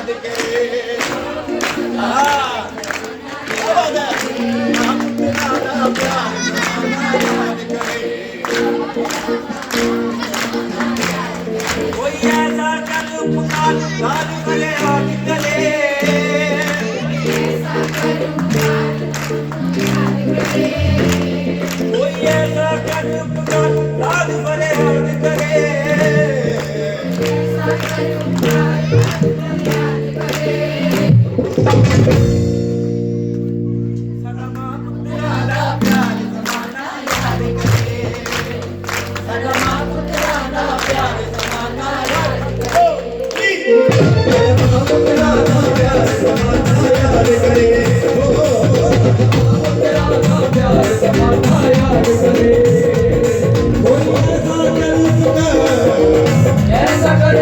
याद करे हाँ क्या बात है हम तेरा प्यार जमाना याद करे कोई ऐसा कर पुकार लाल भरे हाथ करे कोई ऐसा कर पुकार लाल भरे हाथ करे ऐसा कर